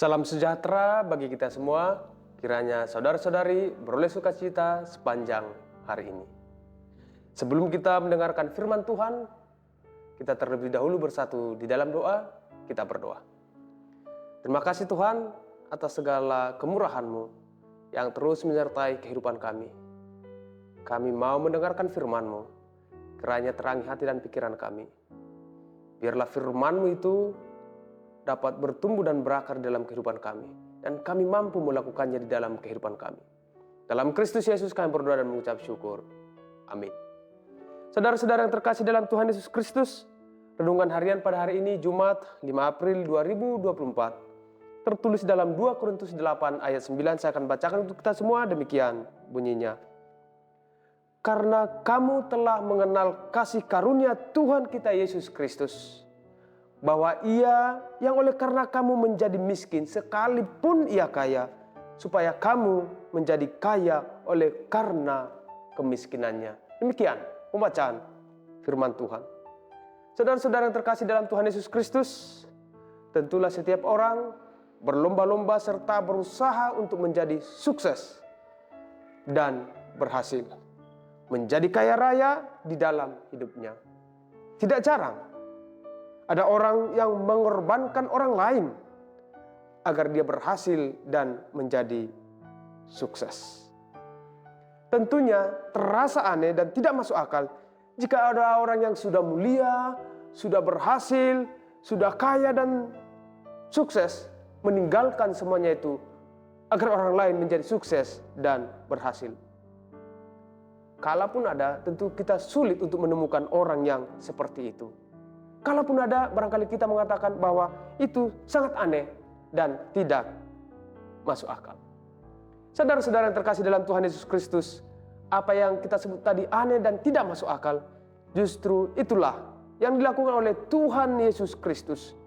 Salam sejahtera bagi kita semua, kiranya saudara-saudari beroleh sukacita sepanjang hari ini. Sebelum kita mendengarkan firman Tuhan, kita terlebih dahulu bersatu di dalam doa, kita berdoa. Terima kasih Tuhan atas segala kemurahan-Mu yang terus menyertai kehidupan kami. Kami mau mendengarkan firman-Mu, kiranya terangi hati dan pikiran kami. Biarlah firman-Mu itu dapat bertumbuh dan berakar dalam kehidupan kami, dan kami mampu melakukannya di dalam kehidupan kami. Dalam Kristus Yesus kami berdoa dan mengucap syukur. Amin. Saudara-saudara yang terkasih dalam Tuhan Yesus Kristus, renungan harian pada hari ini Jumat 5 April 2024 tertulis dalam 2 Korintus 8 ayat 9. Saya akan bacakan untuk kita semua, demikian bunyinya. Karena kamu telah mengenal kasih karunia Tuhan kita Yesus Kristus, bahwa Ia yang oleh karena kamu menjadi miskin sekalipun Ia kaya, supaya kamu menjadi kaya oleh karena kemiskinannya. Demikian pembacaan firman Tuhan. Saudara-saudara yang terkasih dalam Tuhan Yesus Kristus, tentulah setiap orang berlomba-lomba serta berusaha untuk menjadi sukses dan berhasil, menjadi kaya raya di dalam hidupnya. Tidak jarang ada orang yang mengorbankan orang lain agar dia berhasil dan menjadi sukses. Tentunya terasa aneh dan tidak masuk akal jika ada orang yang sudah mulia, sudah berhasil, sudah kaya dan sukses, meninggalkan semuanya itu agar orang lain menjadi sukses dan berhasil. Kalaupun ada, tentu kita sulit untuk menemukan orang yang seperti itu. Kalaupun ada, barangkali kita mengatakan bahwa itu sangat aneh dan tidak masuk akal. Saudara-saudara yang terkasih dalam Tuhan Yesus Kristus, apa yang kita sebut tadi aneh dan tidak masuk akal, justru itulah yang dilakukan oleh Tuhan Yesus Kristus.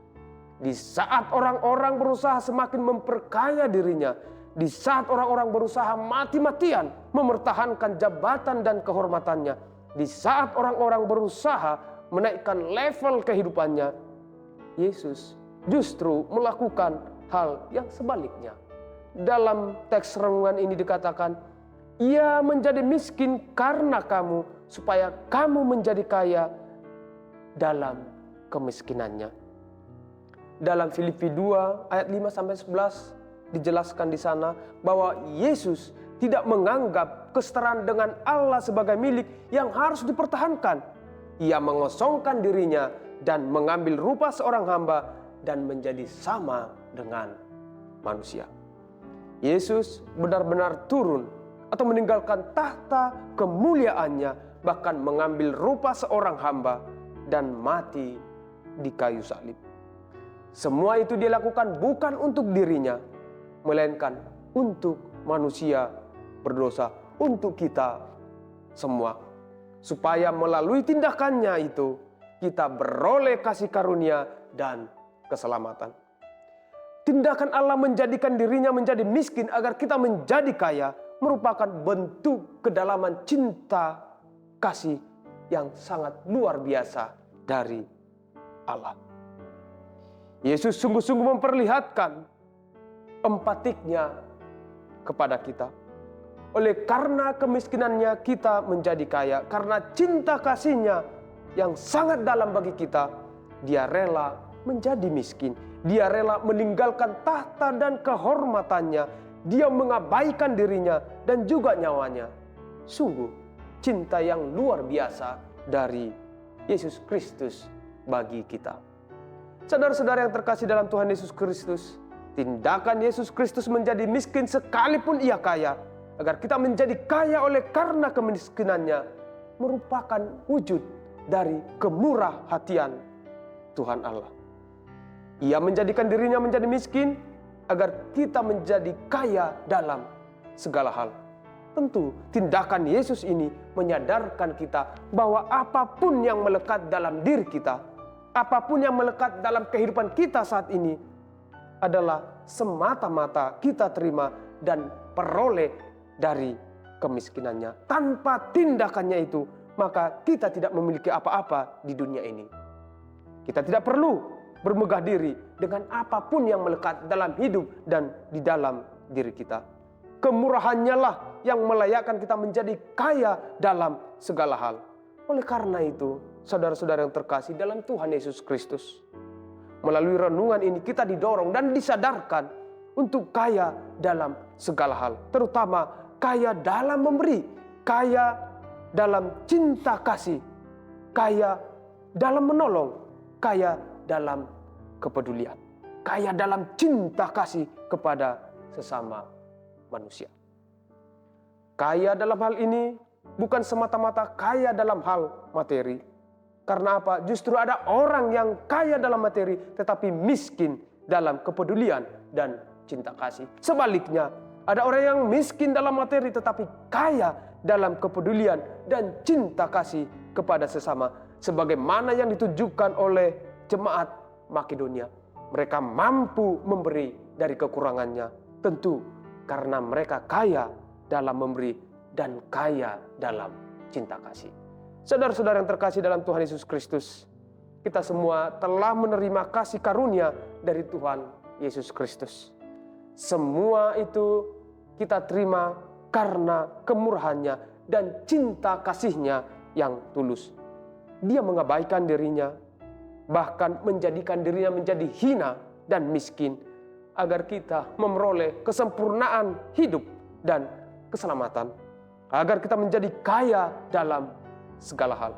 Di saat orang-orang berusaha semakin memperkaya dirinya, di saat orang-orang berusaha mati-matian mempertahankan jabatan dan kehormatannya, di saat orang-orang berusaha menaikkan level kehidupannya, Yesus justru melakukan hal yang sebaliknya. Dalam teks renungan ini dikatakan, Ia menjadi miskin karena kamu, supaya kamu menjadi kaya dalam kemiskinannya. Dalam Filipi 2 ayat 5-11 dijelaskan di sana bahwa Yesus tidak menganggap kesetaraan dengan Allah sebagai milik yang harus dipertahankan. Ia mengosongkan dirinya dan mengambil rupa seorang hamba dan menjadi sama dengan manusia. Yesus benar-benar turun atau meninggalkan tahta kemuliaannya, bahkan mengambil rupa seorang hamba dan mati di kayu salib. Semua itu dia lakukan bukan untuk dirinya, melainkan untuk manusia berdosa, untuk kita semua. Supaya melalui tindakannya itu, kita beroleh kasih karunia dan keselamatan. Tindakan Allah menjadikan dirinya menjadi miskin agar kita menjadi kaya, merupakan bentuk kedalaman cinta kasih yang sangat luar biasa dari Allah. Yesus sungguh-sungguh memperlihatkan empatiknya kepada kita. Oleh karena kemiskinannya kita menjadi kaya, karena cinta kasihnya yang sangat dalam bagi kita, dia rela menjadi miskin. Dia rela meninggalkan tahta dan kehormatannya. Dia mengabaikan dirinya dan juga nyawanya. Sungguh cinta yang luar biasa dari Yesus Kristus bagi kita. Saudara-saudara yang terkasih dalam Tuhan Yesus Kristus, tindakan Yesus Kristus menjadi miskin sekalipun Ia kaya, agar kita menjadi kaya oleh karena kemiskinannya, merupakan wujud dari kemurah hatian Tuhan Allah. Ia menjadikan dirinya menjadi miskin agar kita menjadi kaya dalam segala hal. Tentu tindakan Yesus ini menyadarkan kita bahwa apapun yang melekat dalam diri kita, apapun yang melekat dalam kehidupan kita saat ini adalah semata-mata kita terima dan peroleh dari kemiskinannya. Tanpa tindakannya itu, maka kita tidak memiliki apa-apa di dunia ini. Kita tidak perlu bermegah diri dengan apapun yang melekat dalam hidup dan di dalam diri kita. Kemurahannya lah yang melayakkan kita menjadi kaya dalam segala hal. Oleh karena itu, saudara-saudara yang terkasih dalam Tuhan Yesus Kristus, melalui renungan ini kita didorong dan disadarkan untuk kaya dalam segala hal. Terutama kaya dalam memberi, kaya dalam cinta kasih, kaya dalam menolong, kaya dalam kepedulian, kaya dalam cinta kasih kepada sesama manusia. Kaya dalam hal ini bukan semata-mata kaya dalam hal materi. Karena apa? Justru ada orang yang kaya dalam materi tetapi miskin dalam kepedulian dan cinta kasih. Sebaliknya, ada orang yang miskin dalam materi tetapi kaya dalam kepedulian dan cinta kasih kepada sesama. Sebagaimana yang ditujukan oleh jemaat Makedonia. Mereka mampu memberi dari kekurangannya. Tentu karena mereka kaya dalam memberi dan kaya dalam cinta kasih. Saudara-saudara yang terkasih dalam Tuhan Yesus Kristus, kita semua telah menerima kasih karunia dari Tuhan Yesus Kristus. Semua itu kita terima karena kemurahannya dan cinta kasihnya yang tulus. Dia mengabaikan dirinya, bahkan menjadikan dirinya menjadi hina dan miskin, agar kita memperoleh kesempurnaan hidup dan keselamatan, agar kita menjadi kaya dalam segala hal.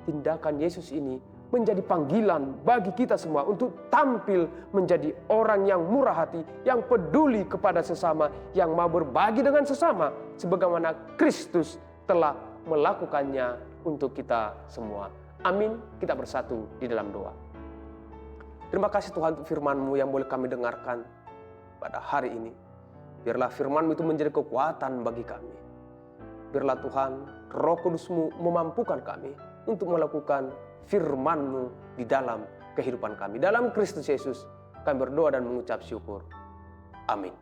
Tindakan Yesus ini menjadi panggilan bagi kita semua untuk tampil menjadi orang yang murah hati, yang peduli kepada sesama, yang mau berbagi dengan sesama, sebagaimana Kristus telah melakukannya untuk kita semua. Amin. Kita bersatu di dalam doa. Terima kasih Tuhan untuk firman-Mu yang boleh kami dengarkan pada hari ini. Biarlah firman-Mu itu menjadi kekuatan bagi kami. Biarlah Tuhan, Roh Kudus-Mu memampukan kami untuk melakukan firman-Mu di dalam kehidupan kami. Dalam Kristus Yesus, kami berdoa dan mengucap syukur. Amin.